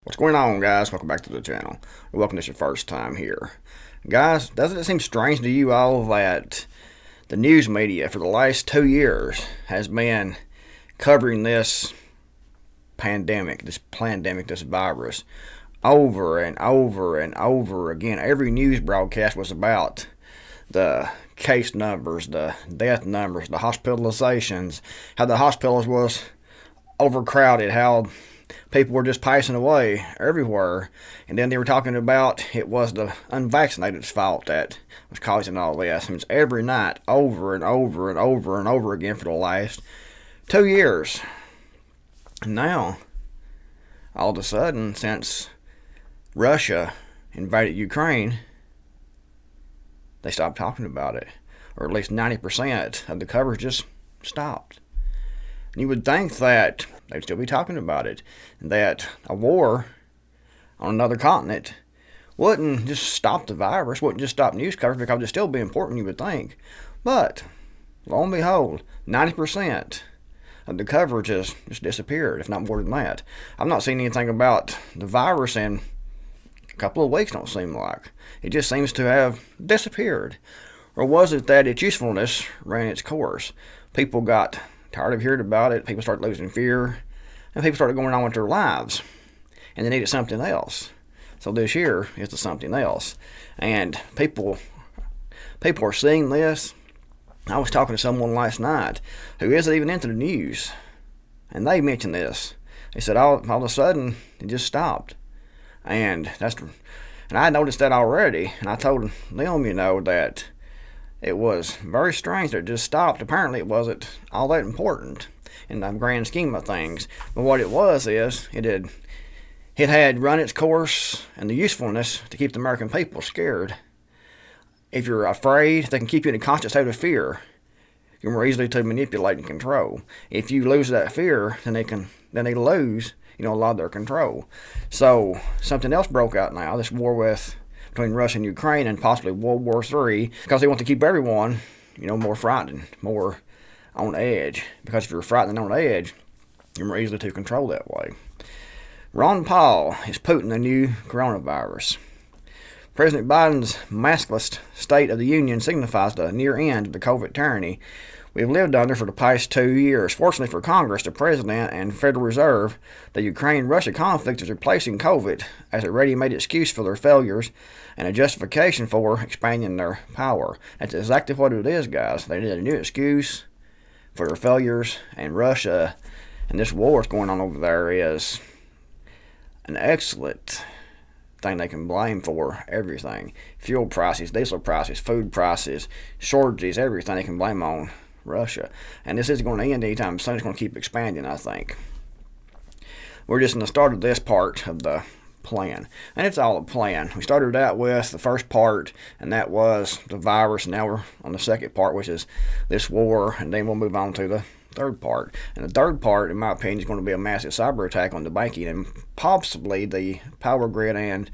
What's going on, guys? Welcome back to the channel. Welcome to your first time here. Guys, doesn't it seem strange to you all that the news media for the last 2 years has been covering this pandemic, this virus, over and over and over again? Every news broadcast was about the case numbers, the death numbers, the hospitalizations, how the hospitals was overcrowded, how people were just passing away everywhere. And then they were talking about it was the unvaccinated's fault that was causing all this. And it's every night, over and over and over and over again for the last 2 years. And now, all of a sudden, since Russia invaded Ukraine, they stopped talking about it. Or at least 90% of the coverage just stopped. And you would think that they'd still be talking about it, and that a war on another continent wouldn't just stop the virus, wouldn't just stop news coverage, because it'd still be important, you would think. But, lo and behold, 90% of the coverage has just disappeared, if not more than that. I've not seen anything about the virus in a couple of weeks, don't seem like. It just seems to have disappeared. Or was it that its usefulness ran its course? People got tired of hearing about it, people started losing fear, and people started going on with their lives, and they needed something else. So this year is the something else, and people are seeing this. I was talking to someone last night who isn't even into the news, and they mentioned this. They said all of a sudden it just stopped, and I noticed that already, and I told them, that it was very strange that it just stopped. Apparently it wasn't all that important in the grand scheme of things. But what it was is, it had run its course and the usefulness to keep the American people scared. If you're afraid, they can keep you in a constant state of fear. You're more easily to manipulate and control. If you lose that fear, then they lose, a lot of their control. So something else broke out now, this war between Russia and Ukraine, and possibly World War III, because they want to keep everyone, more frightened, more on edge. Because if you're frightened and on edge, you're more easily to control that way. Ron Paul is Putin the new coronavirus. President Biden's maskless State of the Union signifies the near end of the COVID tyranny we have lived under for the past 2 years. Fortunately for Congress, the President, and Federal Reserve, the Ukraine-Russia conflict is replacing COVID as a ready-made excuse for their failures and a justification for expanding their power. That's exactly what it is, guys. They need a new excuse for their failures, and Russia and this war that's going on over there is an excellent thing they can blame for everything. Fuel prices, diesel prices, food prices, shortages, everything they can blame on Russia. And this isn't going to end anytime soon. It's going to keep expanding, I think. We're just in the start of this part of the plan. And it's all a plan. We started out with the first part, and that was the virus. Now we're on the second part, which is this war. And then we'll move on to the third part. And the third part, in my opinion, is going to be a massive cyber attack on the banking and possibly the power grid and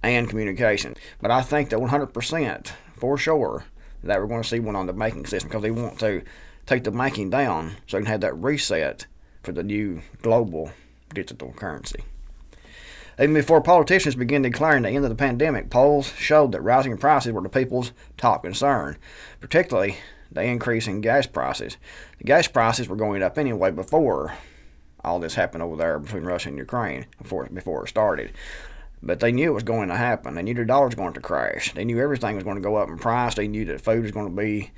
communication. But I think that 100% for sure that we're going to see one on the banking system, because they want to take the banking down so they can have that reset for the new global digital currency. Even before politicians began declaring the end of the pandemic, polls showed that rising prices were the people's top concern, particularly the increase in gas prices. The gas prices were going up anyway before all this happened over there between Russia and Ukraine, before it started. But they knew it was going to happen. They knew their dollar was going to crash. They knew everything was going to go up in price. They knew that food was going to be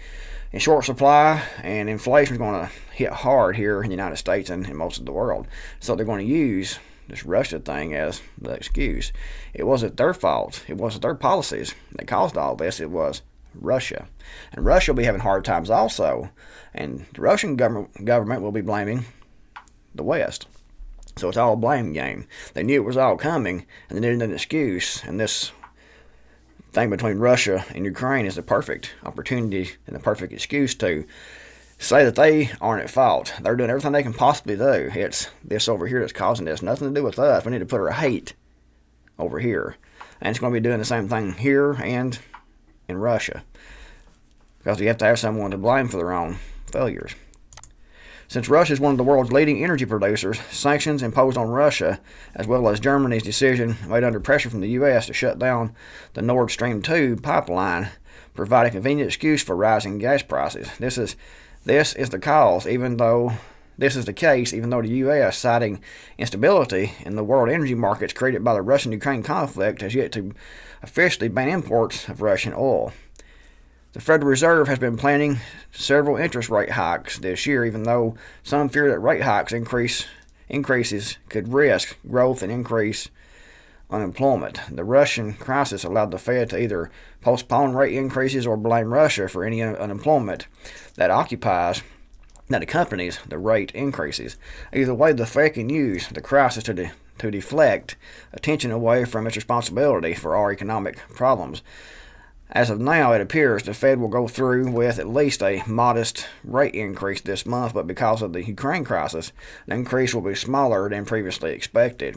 in short supply, and inflation was going to hit hard here in the United States and in most of the world. So they're going to use this Russia thing as the excuse. It wasn't their fault. It wasn't their policies that caused all this. It was Russia. And Russia will be having hard times also. And the Russian government will be blaming the West. So it's all a blame game. They knew it was all coming, and they needed an excuse. And this thing between Russia and Ukraine is the perfect opportunity and the perfect excuse to say that they aren't at fault. They're doing everything they can possibly do. It's this over here that's causing this. Nothing to do with us. We need to put our hate over here. And it's going to be doing the same thing here and in Russia, because you have to have someone to blame for their own failures. Since Russia is one of the world's leading energy producers, sanctions imposed on Russia, as well as Germany's decision made under pressure from the U.S. to shut down the Nord Stream 2 pipeline, provide a convenient excuse for rising gas prices. This is the case, even though the U.S., citing instability in the world energy markets created by the Russian-Ukraine conflict, has yet to officially ban imports of Russian oil. The Federal Reserve has been planning several interest rate hikes this year, even though some fear that rate hikes increases could risk growth and increase unemployment. The Russian crisis allowed the Fed to either postpone rate increases or blame Russia for any unemployment that accompanies the rate increases. Either way, the Fed can use the crisis to deflect attention away from its responsibility for our economic problems. As of now, it appears the Fed will go through with at least a modest rate increase this month, but because of the Ukraine crisis, the increase will be smaller than previously expected.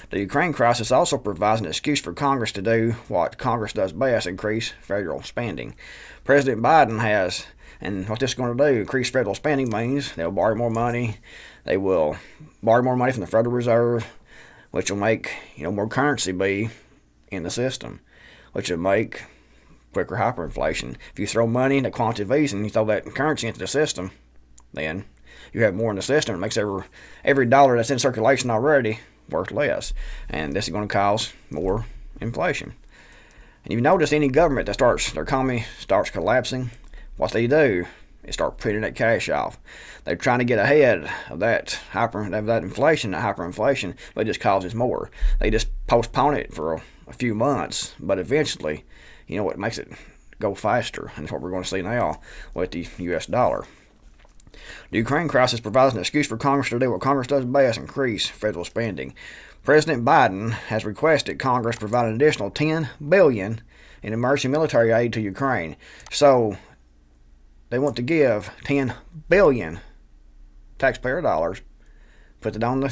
The Ukraine crisis also provides an excuse for Congress to do what Congress does best: increase federal spending. President Biden has, and what this is going to do, increase federal spending means they'll borrow more money. They will borrow more money from the Federal Reserve, which will make more currency be in the system, which will make quicker hyperinflation. If you throw money into quantity of ease and you throw that currency into the system, then you have more in the system. It makes every dollar that's in circulation already worth less, and this is going to cause more inflation. And you've noticed any government their economy starts collapsing, what they do is start printing that cash off. They're trying to get ahead of that hyperinflation, but it just causes more. They just postpone it for a few months, but eventually, it makes it go faster, and that's what we're going to see now with the U.S. dollar. The Ukraine crisis provides an excuse for Congress to do what Congress does best: increase federal spending. President Biden has requested Congress provide an additional $10 billion in emergency military aid to Ukraine. So they want to give $10 billion taxpayer dollars, put that onto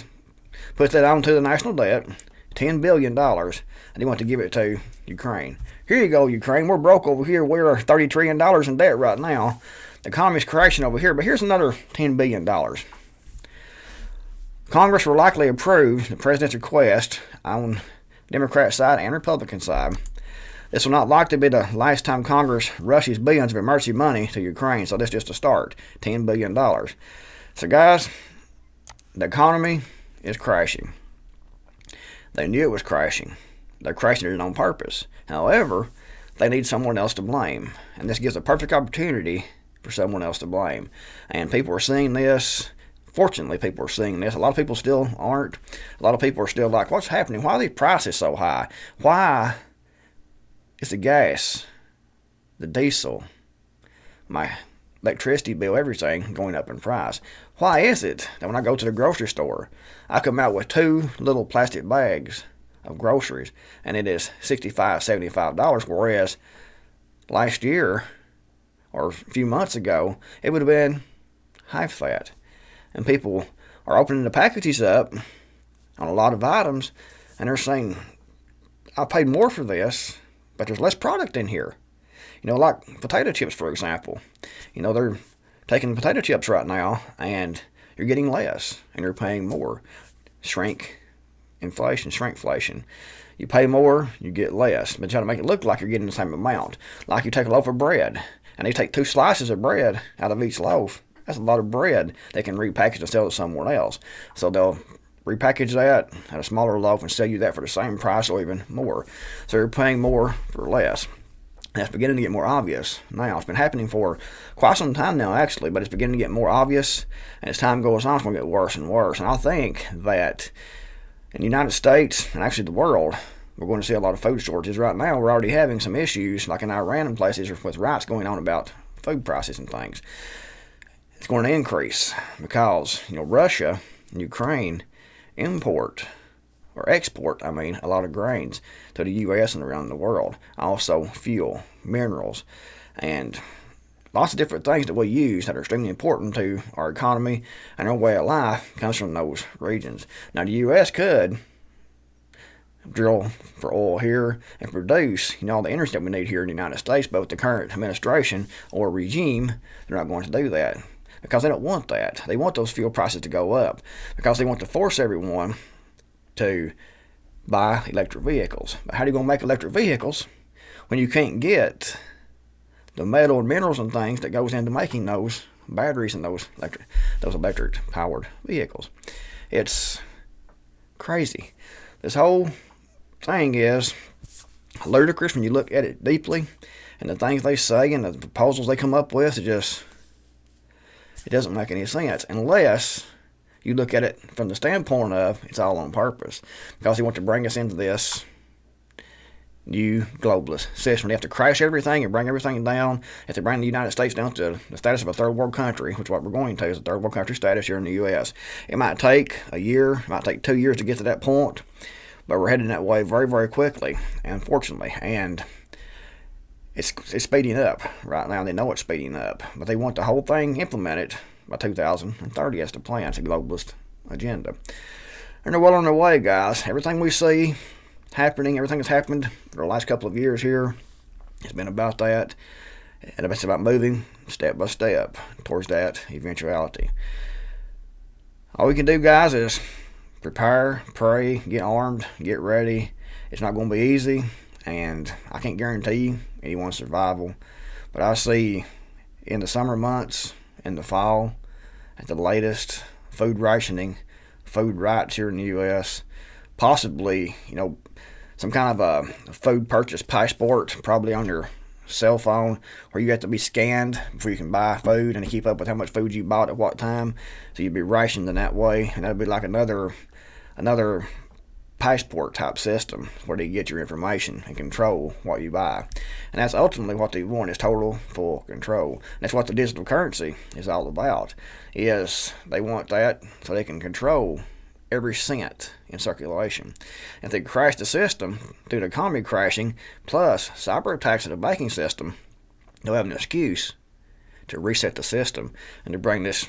the national debt, $10 billion, and they want to give it to Ukraine. Here you go, Ukraine. We're broke over here. We're $30 trillion in debt right now. The economy's crashing over here, but here's another $10 billion. Congress will likely approve the president's request on Democrat side and Republican side. This will not likely be the last time Congress rushes billions of emergency money to Ukraine, so this is just a start. $10 billion. So guys, the economy is crashing. They knew it was crashing. They're crashing it on purpose. However, they need someone else to blame, and this gives a perfect opportunity for someone else to blame. And people are seeing this. Fortunately, people are seeing this. A lot of people still aren't. A lot of people are still like, what's happening? Why are these prices so high? Why is the gas, the diesel, my electricity bill, everything going up in price? Why is it that when I go to the grocery store, I come out with 2 little plastic bags of groceries, and it is $65, $75, whereas last year or a few months ago, it would have been half that? And people are opening the packages up on a lot of items, and they're saying, I paid more for this, but there's less product in here. Like potato chips, for example. They're taking potato chips right now, and you're getting less, and you're paying more. Shrinkflation. You pay more, you get less, but you try to make it look like you're getting the same amount. Like you take a loaf of bread, and they take 2 slices of bread out of each loaf. That's a lot of bread they can repackage and sell to someone else. So they'll repackage that at a smaller loaf and sell you that for the same price or even more. So you're paying more for less. And that's beginning to get more obvious now. It's been happening for quite some time now, actually, but it's beginning to get more obvious. And as time goes on, it's going to get worse and worse. And I think that in the United States, and actually the world, we're going to see a lot of food shortages. Right now, we're already having some issues, like in Iran and places, with riots going on about food prices and things. It's going to increase because, Russia and Ukraine export a lot of grains to the U.S. and around the world. Also fuel, minerals, and lots of different things that we use that are extremely important to our economy and our way of life comes from those regions. Now, the U.S. could drill for oil here and produce, all the energy that we need here in the United States, but with the current administration or regime, they're not going to do that. because they don't want that. They want those fuel prices to go up because they want to force everyone to buy electric vehicles. But how are you going to make electric vehicles when you can't get the metal and minerals and things that goes into making those batteries and those electric powered vehicles? It's crazy. This whole thing is ludicrous when you look at it deeply, and the things they say and the proposals they come up with, it doesn't make any sense unless you look at it from the standpoint of it's all on purpose, because they want to bring us into this new globalist system. They have to crash everything and bring everything down. They have to bring the United States down to the status of a third world country, which is what we're going to, is a third world country status here in the U.S. It might take a year, it might take 2 years to get to that point, but we're heading that way very, very quickly, unfortunately. And it's speeding up right now. They know it's speeding up, but they want the whole thing implemented by 2030 as the plan. It's a globalist agenda. And they're well on their way, guys. Everything we see happening, everything that's happened for the last couple of years here, it's been about that, and it's about moving step by step towards that eventuality. All we can do, guys, is prepare, pray, get armed, get ready. It's not going to be easy, and I can't guarantee anyone's survival, but I see in the summer months, in the fall, at the latest, food rationing, food rights here in the U.S., possibly, some kind of a food purchase passport, probably on your cell phone, where you have to be scanned before you can buy food and to keep up with how much food you bought at what time. So you'd be rationed in that way, and that'd be like another passport type system where they get your information and control what you buy. And that's ultimately what they want, is total full control. And that's what the digital currency is all about, is they want that so they can control every cent in circulation. If they crash the system due to the economy crashing, plus cyber attacks of the banking system, they'll have an excuse to reset the system and to bring this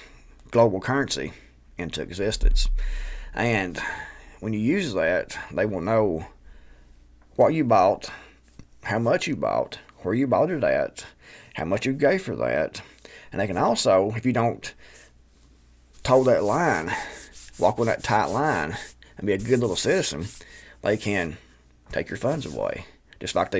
global currency into existence. And when you use that, they will know what you bought, how much you bought, where you bought it at, how much you gave for that. And they can also, if you don't toe that line, walk on that tight line and be a good little citizen, they can take your funds away. Just like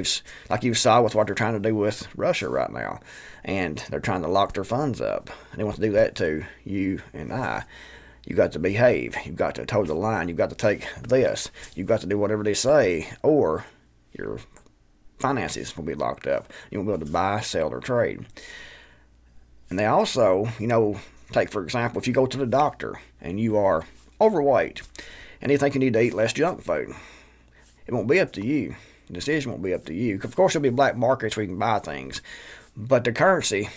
you saw with what they're trying to do with Russia right now. And they're trying to lock their funds up. And they want to do that to you and I. You've got to behave. You've got to toe the line. You've got to take this. You've got to do whatever they say, or your finances will be locked up. You won't be able to buy, sell, or trade. And they also, take for example, if you go to the doctor and you are overweight and they think you need to eat less junk food, it won't be up to you. The decision won't be up to you. Of course, there'll be black markets where you can buy things, but the currency,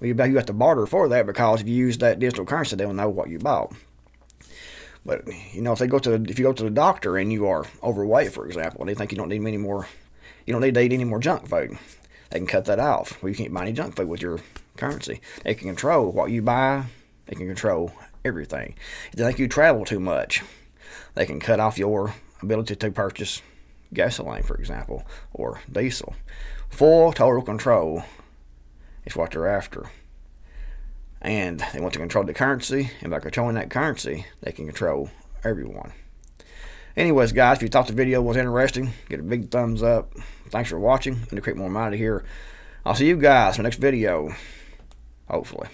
you have to barter for that, because if you use that digital currency, they'll know what you bought. But if you go to the doctor and you are overweight, for example, and they think you don't need to eat any more junk food, they can cut that off. Well, you can't buy any junk food with your currency. They can control what you buy. They can control everything. If they think you travel too much, they can cut off your ability to purchase gasoline, for example, or diesel. Full total control is what they're after. And they want to control the currency, and by controlling that currency, they can control everyone. Anyways, guys, if you thought the video was interesting, get a big thumbs up. Thanks for watching. I'm the Creekmore out of here. I'll see you guys in the next video, hopefully.